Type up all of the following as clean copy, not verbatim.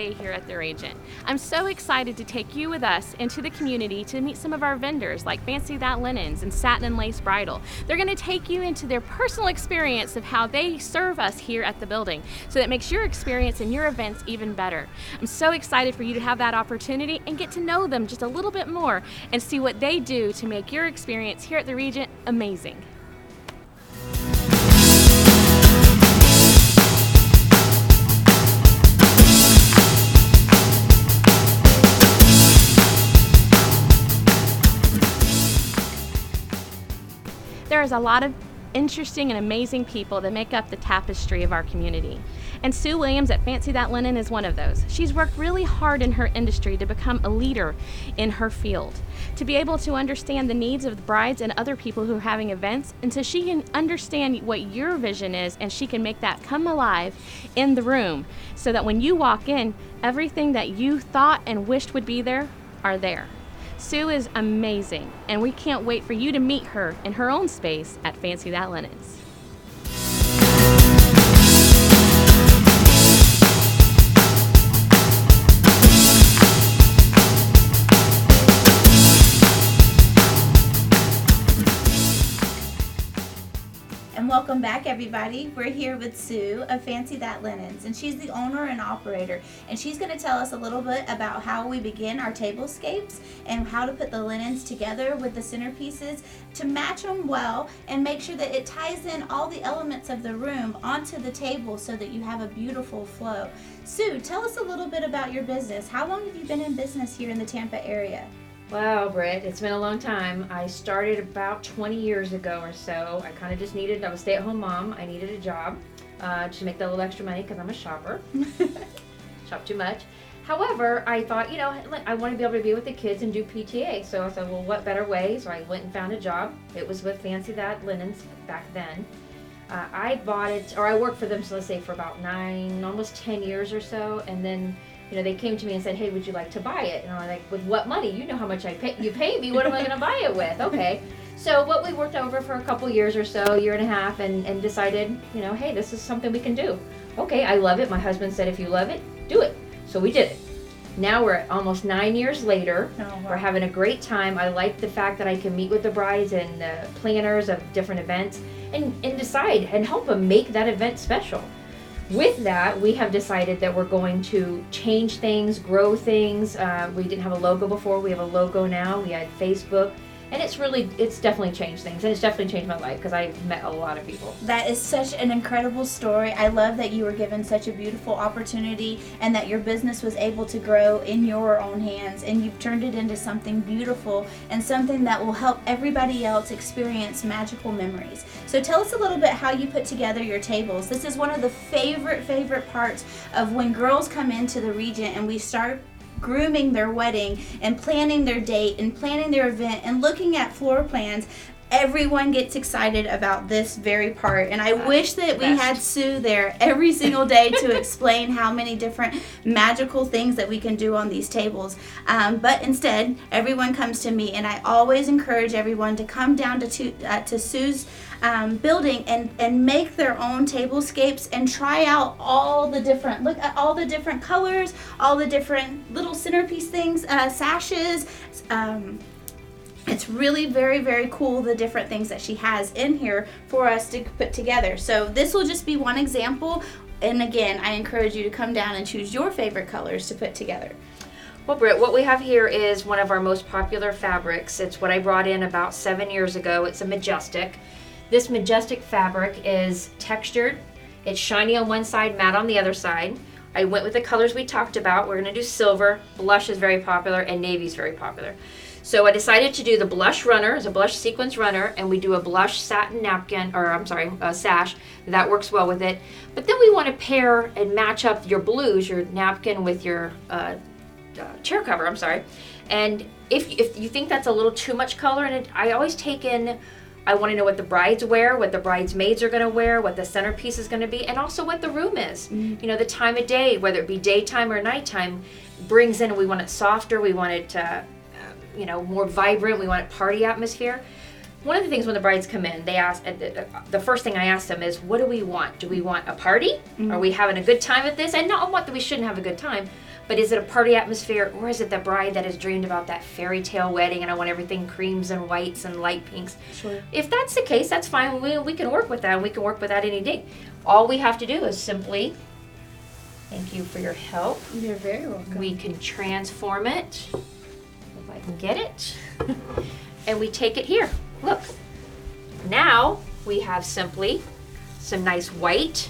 day here at the Regent. I'm so excited to take you with us into the community to meet some of our vendors like Fancy That Linens and Satin and Lace Bridal. They're going to take you into their personal experience of how they serve us here at the building, so that makes your experience and your events even better. I'm so excited for you to have that opportunity and get to know them just a little bit more and see what they do to make your experience here at the Regent amazing. There's a lot of interesting and amazing people that make up the tapestry of our community. And Sue Williams at Fancy That Linen is one of those. She's worked really hard in her industry to become a leader in her field, to be able to understand the needs of the brides and other people who are having events, and so she can understand what your vision is and she can make that come alive in the room, so that when you walk in, everything that you thought and wished would be there are there. Sue is amazing, and we can't wait for you to meet her in her own space at Fancy That Linens. Welcome back, everybody. We're here with Sue of Fancy That Linens, and she's the owner and operator, and she's going to tell us a little bit about how we begin our tablescapes and how to put the linens together with the centerpieces to match them well and make sure that it ties in all the elements of the room onto the table so that you have a beautiful flow. Sue, tell us a little bit about your business. How long have you been in business here in the Tampa area? Wow, Britt, it's been a long time. I started about 20 years ago or so. I kind of just needed, I was a stay-at-home mom. I needed a job to make that little extra money because I'm a shopper. Shop too much. However, I thought, I want to be able to be with the kids and do PTA. So I said, well, what better way? So I went and found a job. It was with Fancy That Linens back then. I bought it, or I worked for them, so let's say for about 9, almost 10 years or so. And then they came to me and said, hey, would you like to buy it? And I'm like, with what money? You know how much you pay me. What am I going to buy it with? Okay. So what we worked over for a couple years or so, year and a half, and decided, hey, this is something we can do. Okay, I love it. My husband said, if you love it, do it. So we did it. Now we're almost 9 years later. Oh, wow. We're having a great time. I like the fact that I can meet with the brides and the planners of different events and decide and help them make that event special. With that, we have decided that we're going to change things, grow things. We didn't have a logo before. We have a logo now. We had Facebook. And it's definitely changed things. And it's definitely changed my life because I've met a lot of people. That is such an incredible story. I love that you were given such a beautiful opportunity and that your business was able to grow in your own hands. And you've turned it into something beautiful and something that will help everybody else experience magical memories. So tell us a little bit how you put together your tables. This is one of the favorite parts of when girls come into the Regent and we start grooming their wedding and planning their date and planning their event and looking at floor plans. Everyone gets excited about this very part, and I wish that we had Sue there every single day to explain how many different magical things that we can do on these tables. But instead, everyone comes to me, and I always encourage everyone to come down to Sue's building and make their own tablescapes and try out look at all the different colors, all the different little centerpiece things, sashes. It's really very cool, the different things that she has in here for us to put together. So this will just be one example. And again, I encourage you to come down and choose your favorite colors to put together. Well, Britt, what we have here is one of our most popular fabrics. It's what I brought in about 7 years ago. It's a majestic. This majestic fabric is textured. It's shiny on one side, matte on the other side. I went with the colors we talked about. We're going to do silver. Blush is very popular, and navy is very popular. So I decided to do the blush runner as a blush sequence runner, and we do a blush satin napkin, a sash. That works well with it. But then we want to pair and match up your blues, your napkin with your chair cover, And if you think that's a little too much color in it, I always take in, I want to know what the brides wear, what the bridesmaids are going to wear, what the centerpiece is going to be, and also what the room is. Mm-hmm. The time of day, whether it be daytime or nighttime, brings in, we want it softer, we want it more vibrant, we want it party atmosphere. One of the things when the brides come in, they ask, the first thing I ask them is, what do we want? Do we want a party? Mm-hmm. Are we having a good time at this? And not that we shouldn't have a good time, But is it a party atmosphere, or is it the bride that has dreamed about that fairy tale wedding and I want everything creams and whites and light pinks? Sure. If that's the case, that's fine. We can work with that, and we can work with that any day. All we have to do is simply, thank you for your help. You're very welcome. We can transform it, if I can get it, and we take it here. Look, now we have simply some nice white.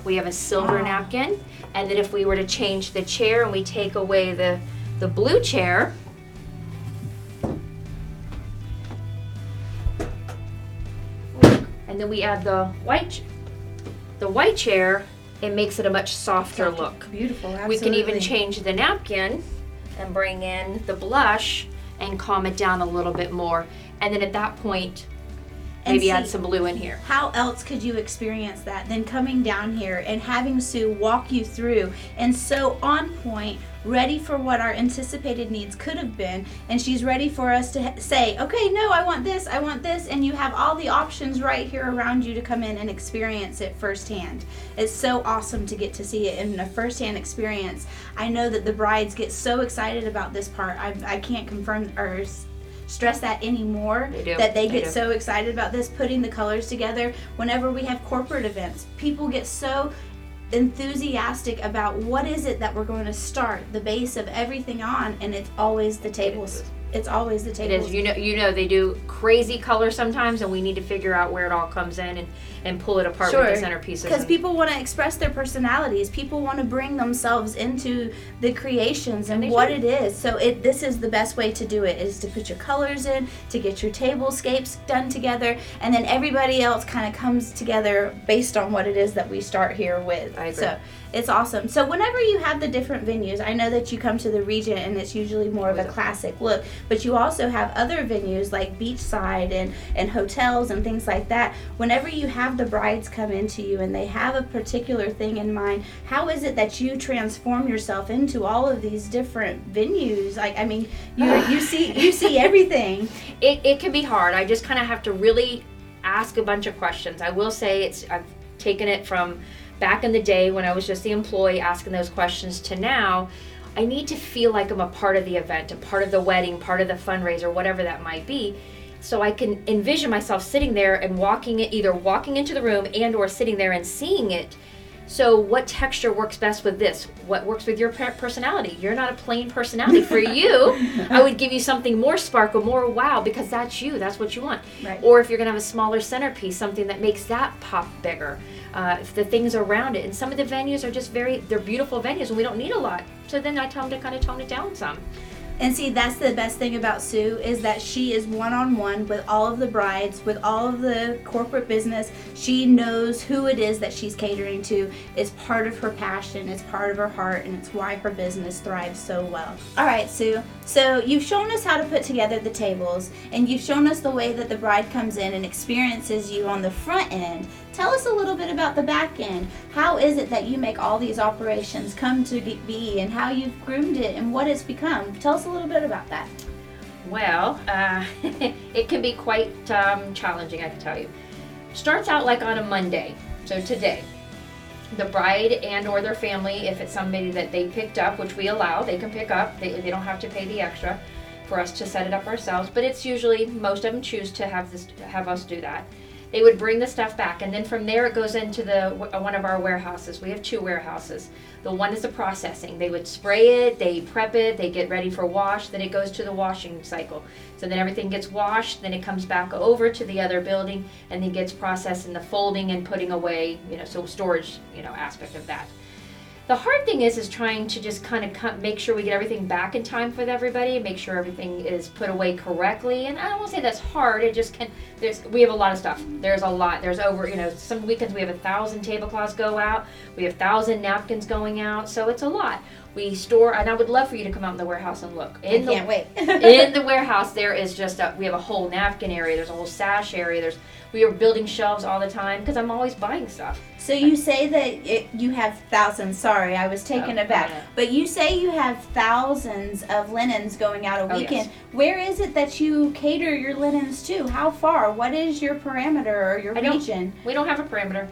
We have a silver napkin, and then if we were to change the chair and we take away the blue chair, and then we add the white chair, it makes it a much softer look. Beautiful, absolutely. We can even change the napkin and bring in the blush and calm it down a little bit more. And then at that point, maybe add some blue in here. How else could you experience that than coming down here and having Sue walk you through and so on point, ready for what our anticipated needs could have been, and she's ready for us to say, okay, no, I want this, and you have all the options right here around you to come in and experience it firsthand. It's so awesome to get to see it in a firsthand experience. I know that the brides get so excited about this part. I can't confirm or stress that anymore, that they get so excited about this, putting the colors together. Whenever we have corporate events, people get so enthusiastic about what is it that we're going to start the base of everything on, and it's always the tables. It's always the tables. It is. You know they do crazy colors sometimes, and we need to figure out where it all comes in and pull it apart with the centerpieces. Because people want to express their personalities. People want to bring themselves into the creations and what it is. So this is the best way to do it, is to put your colors in, to get your tablescapes done together, and then everybody else kind of comes together based on what it is that we start here with. I agree. So it's awesome. So whenever you have the different venues, I know that you come to the Regent and it's usually more of a classic look, but you also have other venues like beachside and hotels and things like that. Whenever you have the brides come into you and they have a particular thing in mind, how is it that you transform yourself into all of these different venues? Like, I mean, you see everything. It can be hard. I just kind of have to really ask a bunch of questions. I will say I've taken it from back in the day when I was just the employee asking those questions to now. I need to feel like I'm a part of the event, a part of the wedding, part of the fundraiser, whatever that might be. So I can envision myself sitting there and either walking into the room and or sitting there and seeing it. So what texture works best with this? What works with your personality? You're not a plain personality. For you, I would give you something more sparkle, more wow, because that's you. That's what you want. Right. Or if you're going to have a smaller centerpiece, something that makes that pop bigger. If the things around it. And some of the venues are just they're beautiful venues and we don't need a lot. So then I tell them to kind of tone it down some. And see, that's the best thing about Sue, is that she is one-on-one with all of the brides, with all of the corporate business. She knows who it is that she's catering to. It's part of her passion, it's part of her heart, and it's why her business thrives so well. All right, Sue, so you've shown us how to put together the tables, and you've shown us the way that the bride comes in and experiences you on the front end. Tell us a little bit about the back end. How is it that you make all these operations come to be, and how you've groomed it and what it's become? Tell us a little bit about that. Well, it can be quite challenging, I can tell you. Starts out like on a Monday. So today, the bride and or their family, if it's somebody that they picked up, which we allow, they can pick up. They don't have to pay the extra for us to set it up ourselves. But it's usually, most of them choose to have us do that. They would bring the stuff back, and then from there it goes into one of our warehouses. We have 2 warehouses. The one is the processing. They would spray it, they prep it, they get ready for wash, then it goes to the washing cycle. So then everything gets washed, then it comes back over to the other building, and then gets processed in the folding and putting away, so storage, aspect of that. The hard thing is trying to just kind of make sure we get everything back in time for everybody, make sure everything is put away correctly. And I won't say that's hard. It just we have a lot of stuff. There's a lot. There's over, some weekends we have 1,000 tablecloths go out. We have 1,000 napkins going out. So it's a lot. We store, and I would love for you to come out in the warehouse and look. I can't wait. In the warehouse, there is just we have a whole napkin area. There's a whole sash area. We are building shelves all the time because I'm always buying stuff. So you say that you have thousands. Sorry, I was taken aback. Yeah. But you say you have thousands of linens going out a weekend. Yes. Where is it that you cater your linens to? How far? What is your parameter or your region? We don't have a parameter.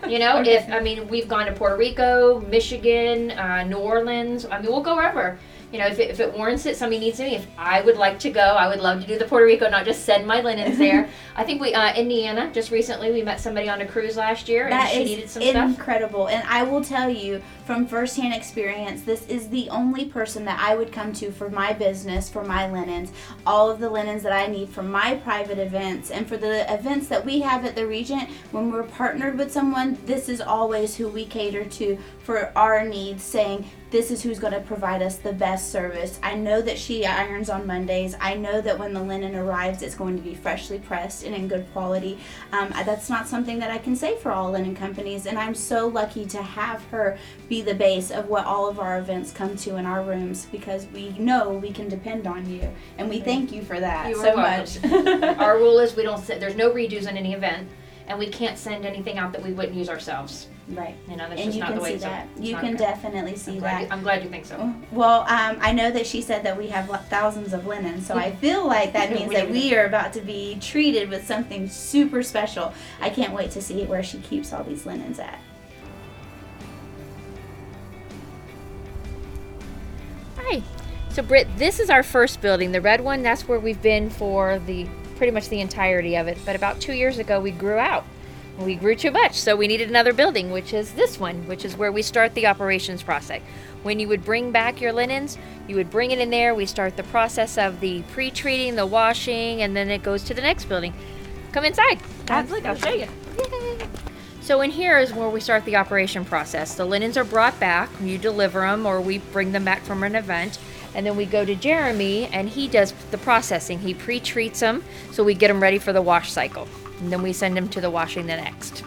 Okay. We've gone to Puerto Rico, Michigan, New Orleans. Orleans. I mean, we'll go wherever. You know, if it warrants it, somebody needs me. If I would like to go, I would love to do the Puerto Rico, not just send my linens there. I think we, Indiana, just recently, we met somebody on a cruise last year, and she needed some stuff. Incredible. And I will tell you from firsthand experience, this is the only person that I would come to for my business, for my linens, all of the linens that I need for my private events, and for the events that we have at the Regent. When we're partnered with someone, this is always who we cater to for our needs, saying, this is who's going to provide us the best service. I know that she irons on Mondays. I know that when the linen arrives, it's going to be freshly pressed and in good quality. That's not something that I can say for all linen companies, and I'm so lucky to have her be the base of what all of our events come to in our rooms, because we know we can depend on you, and we thank you for that so much. Our rule is there's no redos on any event, and we can't send anything out that we wouldn't use ourselves. Right. You know, that's and just you not can the way see it's that. You can definitely see that. I'm glad you think so. Well, I know that she said that we have thousands of linens, so I feel like that means that we are about to be treated with something super special. I can't wait to see where she keeps all these linens at. Hi. So Britt, this is our first building, the red one. That's where we've been for pretty much the entirety of it. But about 2 years ago, we grew out. We grew too much, so we needed another building, which is this one, which is where we start the operations process. When you would bring back your linens, you would bring it in there. We start the process of the pre-treating, the washing, and then it goes to the next building. Come inside. Absolutely. I'll show you. Yay. So in here is where we start the operation process. The linens are brought back. You deliver them, or we bring them back from an event. And then we go to Jeremy, and he does the processing. He pre-treats them, so we get them ready for the wash cycle. And then we send them to the washing the next.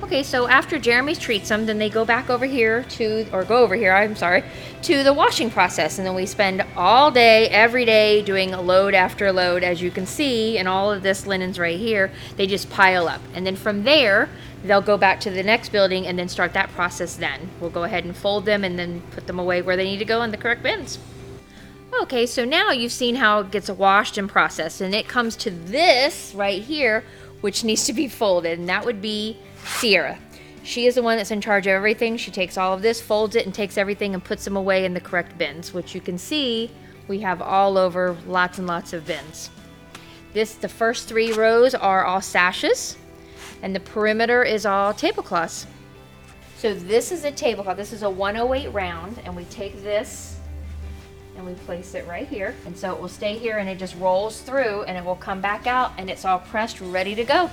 Okay, so after Jeremy treats them, then they go back over here to the washing process. And then we spend all day, every day, doing a load after load. As you can see, and all of this linens right here, they just pile up. And then from there, they'll go back to the next building and then start that process then. We'll go ahead and fold them and then put them away where they need to go in the correct bins. Okay, so now you've seen how it gets washed and processed, and it comes to this right here, which needs to be folded, and that would be Sierra. She is the one that's in charge of everything. She takes all of this, folds it, and takes everything and puts them away in the correct bins, which you can see we have all over, lots and lots of bins. The first 3 rows are all sashes, and the perimeter is all tablecloths. So this is a tablecloth. This is a 108 round, and we take this and we place it right here, and so it will stay here, and it just rolls through, and it will come back out, and it's all pressed, ready to go.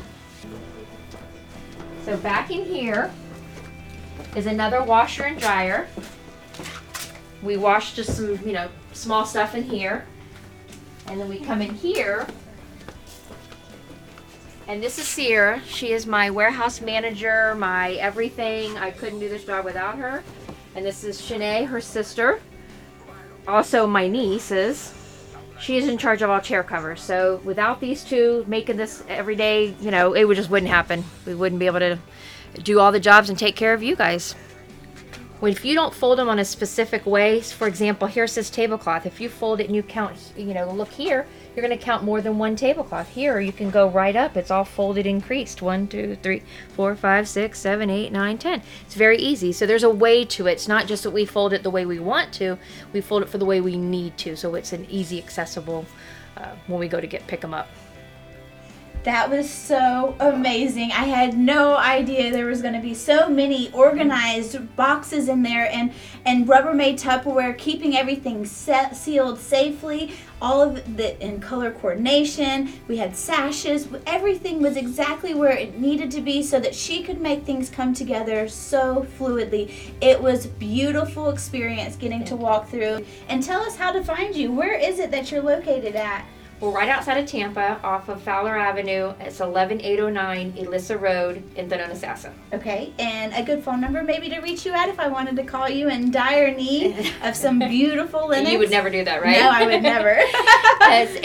So back in here is another washer and dryer. We wash just some, small stuff in here, and then we come in here, and this is Sierra. She is my warehouse manager, my everything. I couldn't do this job without her. And this is Shanae, her sister. Also my niece she is in charge of all chair covers. So without these two making this every day, it just wouldn't happen. We wouldn't be able to do all the jobs and take care of you guys. If you don't fold them on a specific way, for example, here's this tablecloth. If you fold it and you count, look here, you're going to count more than one tablecloth. Here, you can go right up. It's all folded and creased. 1, 2, 3, 4, 5, 6, 7, 8, 9, 10. It's very easy. So there's a way to it. It's not just that we fold it the way we want to. We fold it for the way we need to. So it's an easy, accessible when we go to pick them up. That was so amazing. I had no idea there was going to be so many organized boxes in there, and Rubbermaid Tupperware, keeping everything sealed safely, all of it in color coordination. We had sashes. Everything was exactly where it needed to be so that she could make things come together so fluidly. It was a beautiful experience getting to walk through. And tell us how to find you. Where is it that you're located at? We're right outside of Tampa, off of Fowler Avenue. It's 11809 Elissa Road in Thonotosassa. Okay, and a good phone number maybe to reach you at if I wanted to call you in dire need of some beautiful linens? You would never do that, right? No, I would never. It's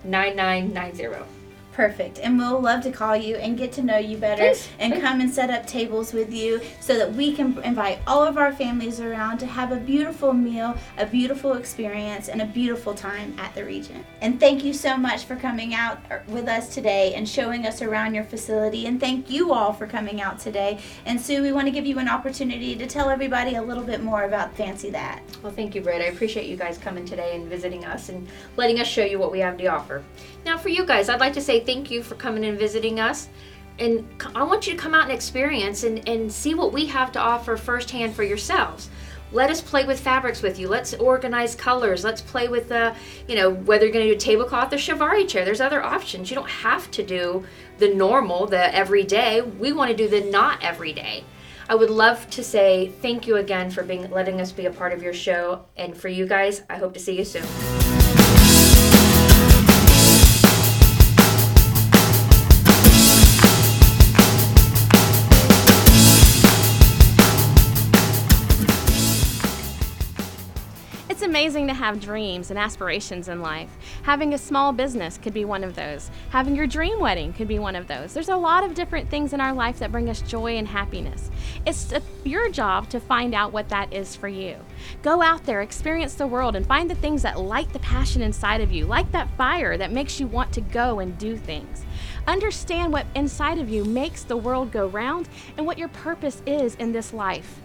813-973-9990. Perfect. And we'll love to call you and get to know you better and come and set up tables with you so that we can invite all of our families around to have a beautiful meal, a beautiful experience, and a beautiful time at the Regent. And thank you so much for coming out with us today and showing us around your facility. And thank you all for coming out today. And Sue, we want to give you an opportunity to tell everybody a little bit more about Fancy That. Well, thank you, Britt. I appreciate you guys coming today and visiting us and letting us show you what we have to offer. Now, for you guys, I'd like to say thank you for coming and visiting us. And I want you to come out and experience and see what we have to offer firsthand for yourselves. Let us play with fabrics with you. Let's organize colors. Let's play with the, whether you're going to do a tablecloth or Shivari chair. There's other options. You don't have to do the normal, the everyday. We want to do the not everyday. I would love to say thank you again for letting us be a part of your show. And for you guys, I hope to see you soon. It's amazing to have dreams and aspirations in life. Having a small business could be one of those. Having your dream wedding could be one of those. There's a lot of different things in our life that bring us joy and happiness. It's your job to find out what that is for you. Go out there, experience the world, and find the things that light the passion inside of you, like that fire that makes you want to go and do things. Understand what inside of you makes the world go round and what your purpose is in this life.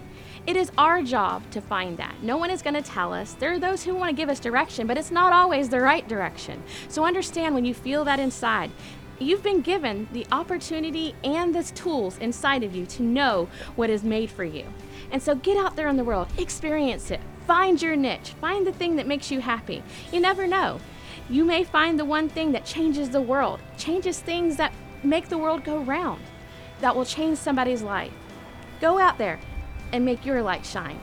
It is our job to find that. No one is going to tell us. There are those who want to give us direction, but it's not always the right direction. So understand when you feel that inside, you've been given the opportunity and the tools inside of you to know what is made for you. And so get out there in the world, experience it, find your niche, find the thing that makes you happy. You never know. You may find the one thing that changes the world, changes things that make the world go round, that will change somebody's life. Go out there and make your light shine.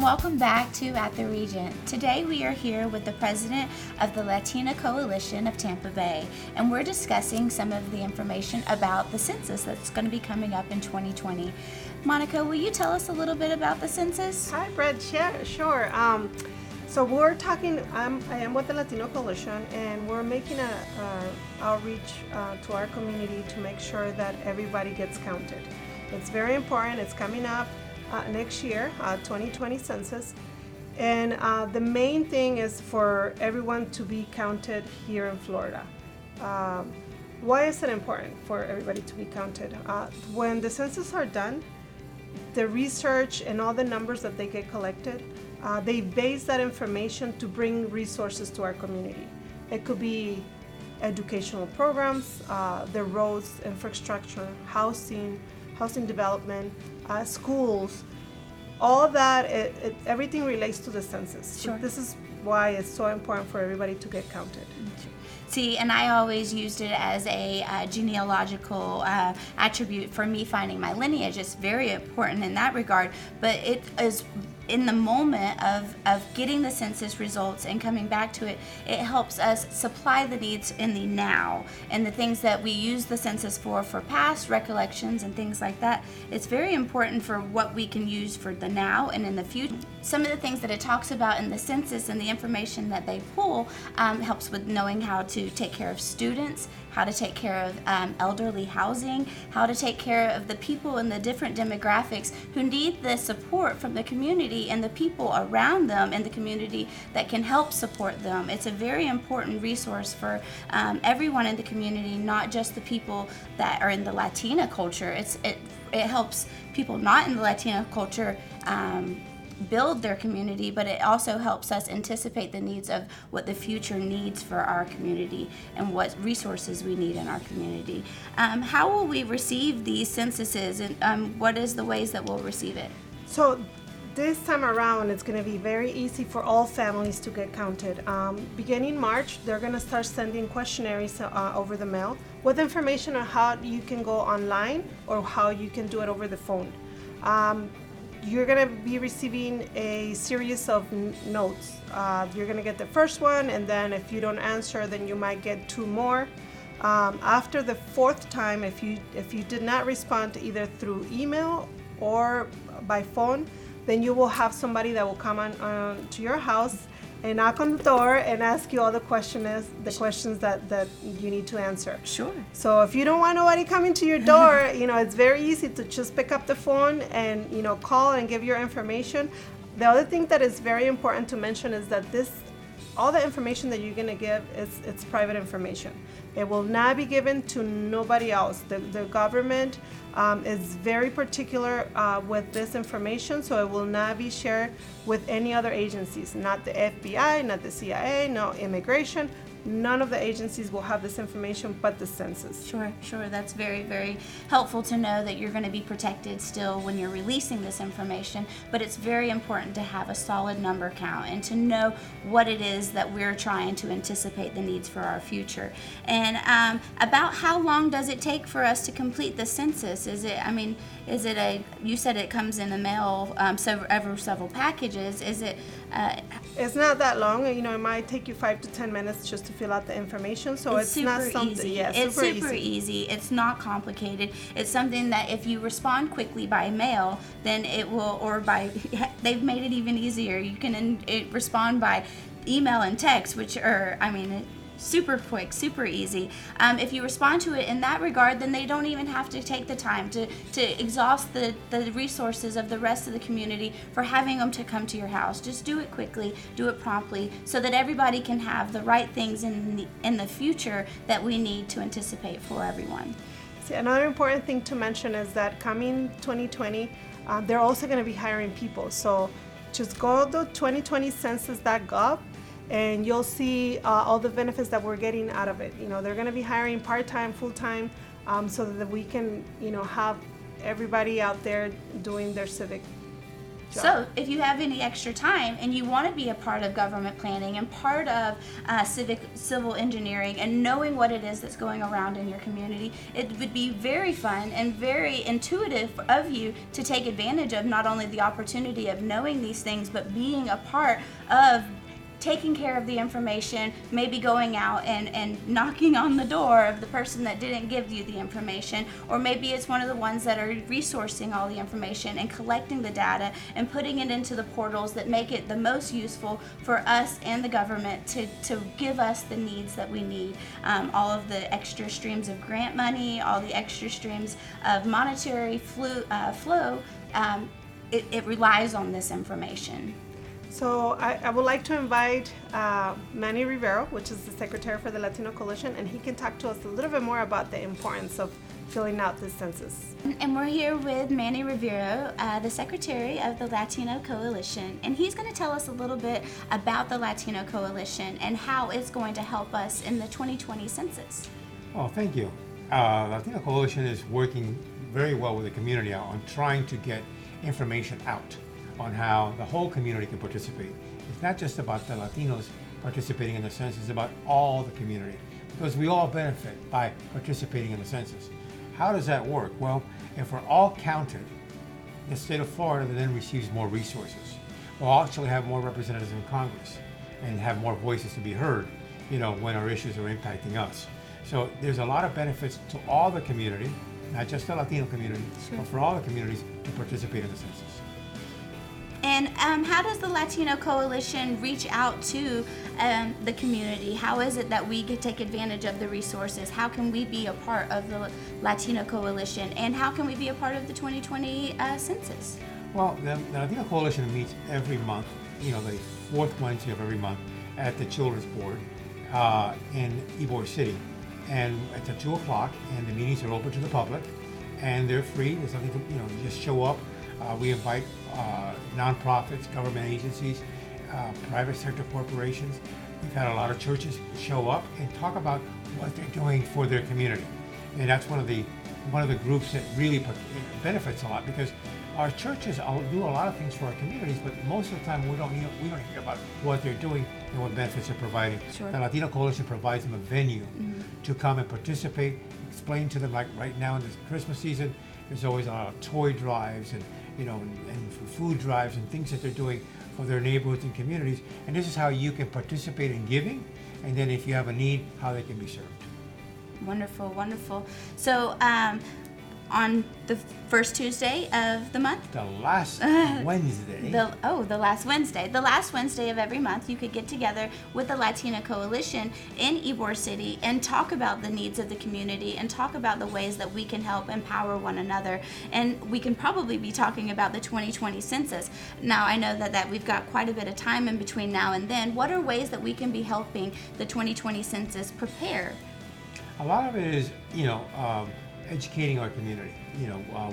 Welcome back to At the Regent. Today we are here with the president of the Latina Coalition of Tampa Bay, and we're discussing some of the information about the census that's going to be coming up in 2020. Monica, will you tell us a little bit about the census? Hi, Brett. Yeah, sure. So we're talking, I am with the Latino Coalition, and we're making a outreach to our community to make sure that everybody gets counted. It's very important. It's coming up next year, 2020 census, and the main thing is for everyone to be counted here in Florida. Why is it important for everybody to be counted? When the census are done, the research and all the numbers that they get collected, they base that information to bring resources to our community. It could be educational programs, the roads, infrastructure, housing development, schools, all of that, everything relates to the census. Sure. This is why it's so important for everybody to get counted. See, and I always used it as a genealogical attribute for me finding my lineage. It's very important in that regard, but it is in the moment of getting the census results and coming back to it, it helps us supply the needs in the now and the things that we use the census for past recollections and things like that. It's very important for what we can use for the now and in the future. Some of the things that it talks about in the census and the information that they pull helps with knowing how to take care of students, how to take care of elderly housing, how to take care of the people in the different demographics who need the support from the community and the people around them in the community that can help support them. It's a very important resource for everyone in the community, not just the people that are in the Latina culture. It helps people not in the Latina culture build their community, but it also helps us anticipate the needs of what the future needs for our community and what resources we need in our community. How will we receive these censuses, and what is the ways that we'll receive it? So this time around, it's going to be very easy for all families to get counted. Beginning March, they're going to start sending questionnaires over the mail with information on how you can go online or how you can do it over the phone. you're going to be receiving a series of notes. You're going to get the first one, and then if you don't answer, then you might get 2 more. After the 4th time, if you did not respond either through email or by phone, then you will have somebody that will come on to your house and knock on the door and ask you all the questions that you need to answer. Sure. So if you don't want nobody coming to your door, it's very easy to just pick up the phone and, call and give your information. The other thing that is very important to mention is that all the information that you're going to give it's private information. It will not be given to nobody else. The government is very particular with this information, so it will not be shared with any other agencies, not the FBI, not the CIA, no immigration. None of the agencies will have this information but the census. Sure. That's very, very helpful to know that you're going to be protected still when you're releasing this information, but it's very important to have a solid number count and to know what it is that we're trying to anticipate the needs for our future. And about how long does it take for us to complete the census? You said it comes in the mail several packages. It's not that long. It might take you 5 to 10 minutes just to fill out the information. So it's not something. Easy. Yeah, it's super easy. It's not complicated. It's something that if you respond quickly by mail, then it will, they've made it even easier. You can respond by email and text, super quick, super easy. If you respond to it in that regard, then they don't even have to take the time to exhaust the resources of the rest of the community for having them to come to your house. Just do it quickly, do it promptly, so that everybody can have the right things in the future that we need to anticipate for everyone. See, another important thing to mention is that coming 2020, they're also going to be hiring people. So just go to 2020census.gov and you'll see all the benefits that we're getting out of it. They're going to be hiring part-time, full-time, so that we can, have everybody out there doing their civic job. So if you have any extra time and you want to be a part of government planning and part of civil engineering and knowing what it is that's going around in your community, it would be very fun and very intuitive of you to take advantage of not only the opportunity of knowing these things, but being a part of taking care of the information, maybe going out and knocking on the door of the person that didn't give you the information, or maybe it's one of the ones that are resourcing all the information and collecting the data and putting it into the portals that make it the most useful for us and the government to give us the needs that we need. All of the extra streams of grant money, all the extra streams of monetary flow, it relies on this information. So I would like to invite Manny Rivero, which is the Secretary for the Latino Coalition, and he can talk to us a little bit more about the importance of filling out this census. And we're here with Manny Rivero, the Secretary of the Latino Coalition, and he's going to tell us a little bit about the Latino Coalition and how it's going to help us in the 2020 census. Oh, thank you. Latino Coalition is working very well with the community on trying to get information out on how the whole community can participate. It's not just about the Latinos participating in the census, it's about all the community, because we all benefit by participating in the census. How does that work? Well, if we're all counted, the state of Florida then receives more resources. We'll actually have more representatives in Congress and have more voices to be heard, when our issues are impacting us. So there's a lot of benefits to all the community, not just the Latino community, but for all the communities to participate in the census. And how does the Latino Coalition reach out to the community? How is it that we can take advantage of the resources? How can we be a part of the Latino Coalition? And how can we be a part of the 2020 census? Well, the Latino Coalition meets every month, the 4th Wednesday of every month at the Children's Board in Ybor City. And it's at 2 o'clock, and the meetings are open to the public, and they're free. There's nothing to, you just show up. We invite nonprofits, government agencies, private sector corporations. We've had a lot of churches show up and talk about what they're doing for their community, and that's one of the groups that really benefits a lot, because our churches do a lot of things for our communities, but most of the time we don't hear about what they're doing and what benefits they're providing. Sure. The Latino Coalition provides them a venue to come and participate, explain to them, like right now in this Christmas season, there's always a lot of toy drives and for food drives and things that they're doing for their neighborhoods and communities. And this is how you can participate in giving, and then if you have a need, how they can be served. Wonderful, wonderful. So on the first Tuesday of the month? The last Wednesday. The last Wednesday. The last Wednesday of every month, you could get together with the Latina Coalition in Ybor City and talk about the needs of the community and talk about the ways that we can help empower one another. And we can probably be talking about the 2020 census. Now, I know that we've got quite a bit of time in between now and then. What are ways that we can be helping the 2020 census prepare? A lot of it is, educating our community.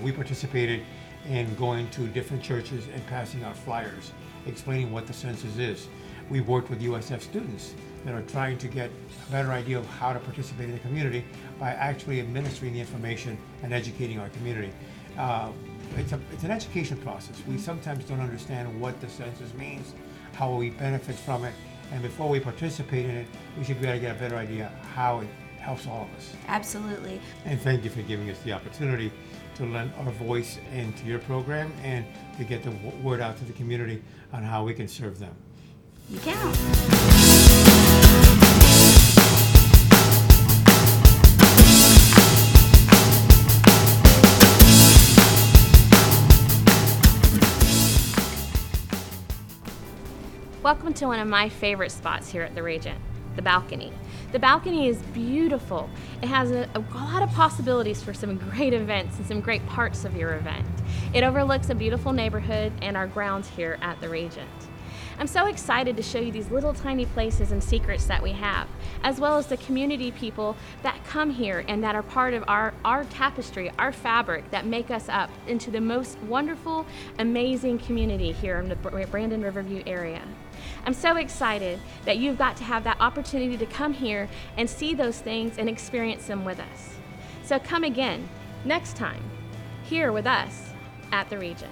We participated in going to different churches and passing out flyers, explaining what the census is. We worked with USF students that are trying to get a better idea of how to participate in the community by actually administering the information and educating our community. It's an education process. We sometimes don't understand what the census means, how we benefit from it, and before we participate in it, we should be able to get a better idea how it helps all of us. Absolutely. And thank you for giving us the opportunity to lend our voice into your program and to get the word out to the community on how we can serve them. You count. Welcome to one of my favorite spots here at the Regent, the balcony. The balcony is beautiful. It has a lot of possibilities for some great events and some great parts of your event. It overlooks a beautiful neighborhood and our grounds here at the Regent. I'm so excited to show you these little tiny places and secrets that we have, as well as the community people that come here and that are part of our tapestry, our fabric that make us up into the most wonderful, amazing community here in the Brandon Riverview area. I'm so excited that you've got to have that opportunity to come here and see those things and experience them with us. So come again next time here with us at the Regent.